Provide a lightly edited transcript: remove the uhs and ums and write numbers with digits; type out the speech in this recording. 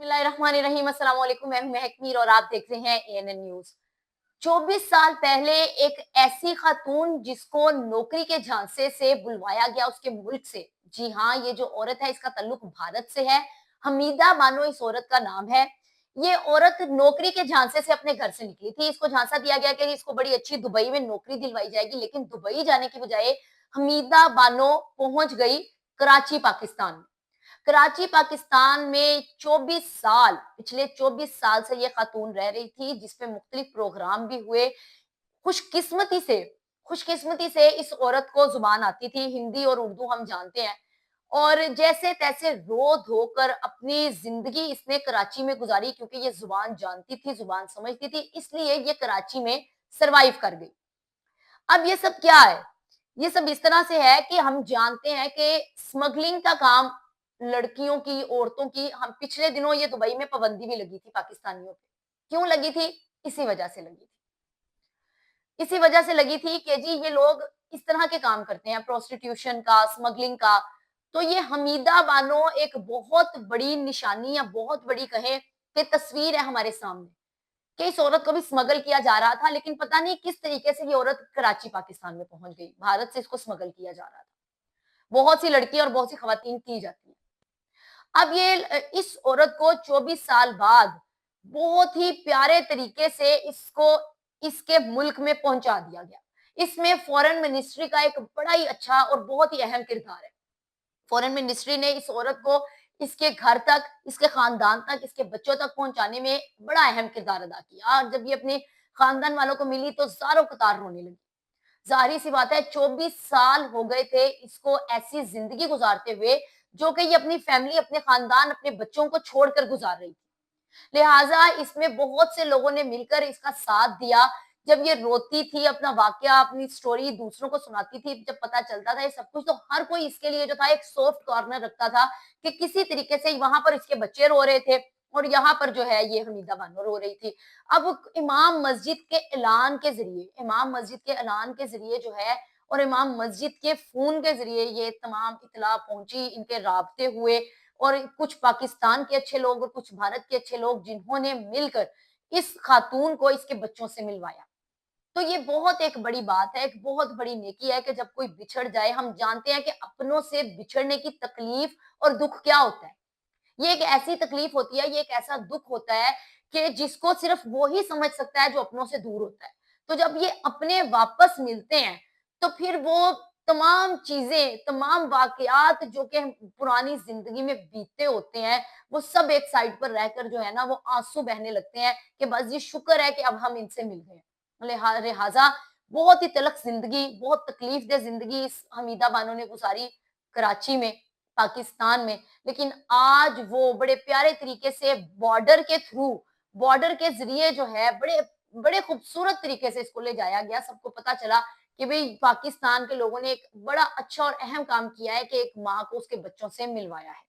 बिस्मिल्लाहिर्रहमानिर्रहीम, अस्सलाम वालेकुम। मैं हूं महक मीर और आप देख रहे हैं एएनएन न्यूज। 24 साल पहले एक ऐसी खातून जिसको नौकरी के झांसे से बुलवाया गया उसके मुल्क से। जी हाँ, ये जो औरत है इसका ताल्लुक भारत से है। हमीदा बानो इस औरत का नाम है। ये औरत नौकरी के झांसे से अपने घर से निकली थी। इसको झांसा दिया गया कि इसको बड़ी अच्छी दुबई में नौकरी दिलवाई जाएगी, लेकिन दुबई जाने की बजाय हमीदा बानो पहुंच गई कराची, पाकिस्तान। कराची पाकिस्तान में 24 साल, पिछले 24 साल से ये खातून रह रही थी, जिसपे मुख्तलिफ प्रोग्राम भी हुए। खुशकिस्मती से खुशकिस्मती से इस औरत को जुबान आती थी, हिंदी और उर्दू हम जानते हैं। और जैसे तैसे रो धोकर अपनी जिंदगी इसने कराची में गुजारी, क्योंकि ये जुबान जानती थी, जुबान समझती थी, इसलिए ये कराची में सरवाइव कर गई। अब ये सब क्या है? ये सब इस तरह से है कि हम जानते हैं कि स्मगलिंग का काम लड़कियों की, औरतों की, हम पिछले दिनों ये दुबई में पाबंदी भी लगी थी पाकिस्तानियों पे। क्यों लगी थी? इसी वजह से लगी थी। इसी वजह से लगी थी कि जी ये लोग इस तरह के काम करते हैं, प्रोस्टिट्यूशन का, स्मगलिंग का। तो ये हमीदा बानो एक बहुत बड़ी निशानी या बहुत बड़ी कहें कि तस्वीर है हमारे सामने, कि इस औरत को भी स्मगल किया जा रहा था, लेकिन पता नहीं किस तरीके से ये औरत कराची पाकिस्तान में पहुंच गई। भारत से इसको स्मगल किया जा रहा था। बहुत सी लड़की और बहुत सी खवातीन की जाती हैं। अब ये इस औरत को 24 साल बाद बहुत ही प्यारे तरीके से इसको इसके मुल्क में पहुंचा दिया गया। इसमें फॉरेन मिनिस्ट्री का एक बड़ा ही अच्छा और बहुत ही अहम किरदार है। फॉरेन मिनिस्ट्री ने इस औरत को इसके घर तक, इसके खानदान तक, इसके बच्चों तक पहुंचाने में बड़ा अहम किरदार अदा किया। और जब ये अपने खानदान वालों को मिली तो ज़ारों कतार रोने लगी। ज़ाहिर सी बात है, 24 साल हो गए थे इसको ऐसी जिंदगी गुजारते हुए, जो कि ये अपनी फैमिली, अपने खानदान, अपने बच्चों को छोड़कर गुजार रही थी। लिहाजा इसमें बहुत से लोगों ने मिलकर इसका साथ दिया। जब ये रोती थी, अपना वाकया, अपनी स्टोरी दूसरों को सुनाती थी, जब पता चलता था ये सब कुछ, तो हर कोई इसके लिए जो था एक सॉफ्ट कॉर्नर रखता था कि किसी तरीके से वहां पर इसके बच्चे रो रहे थे और यहाँ पर जो है ये हमीदा बानो रो रही थी। अब इमाम मस्जिद के ऐलान के जरिए जो है, और इमाम मस्जिद के फोन के जरिए ये तमाम इतला पहुंची, इनके राब्ते हुए, और कुछ पाकिस्तान के अच्छे लोग और कुछ भारत के अच्छे लोग जिन्होंने मिलकर इस खातून को इसके बच्चों से मिलवाया। तो ये बहुत एक बड़ी बात है, एक बहुत बड़ी नेकी है कि जब कोई बिछड़ जाए, हम जानते हैं कि अपनों से बिछड़ने की तकलीफ और दुख क्या होता है। ये एक ऐसी तकलीफ होती है, ये एक ऐसा दुख होता है कि जिसको सिर्फ वो ही समझ सकता है जो अपनों से दूर होता है। तो जब ये अपने वापस मिलते हैं, तो फिर वो तमाम चीजें, तमाम वाकयात जो कि पुरानी जिंदगी में बीते होते हैं, वो सब एक साइड पर रहकर जो है ना, वो आंसू बहने लगते हैं कि बस ये शुक्र है कि अब हम इनसे मिल गए। लिहाजा बहुत ही तलख जिंदगी, बहुत तकलीफ दे जिंदगी इस हमीदा बानो ने गुजारी कराची में, पाकिस्तान में। लेकिन आज वो बड़े प्यारे तरीके से बॉर्डर के जरिए जो है, बड़े बड़े खूबसूरत तरीके से इसको ले जाया गया। सबको पता चला कि भाई पाकिस्तान के लोगों ने एक बड़ा अच्छा और अहम काम किया है कि एक माँ को उसके बच्चों से मिलवाया है।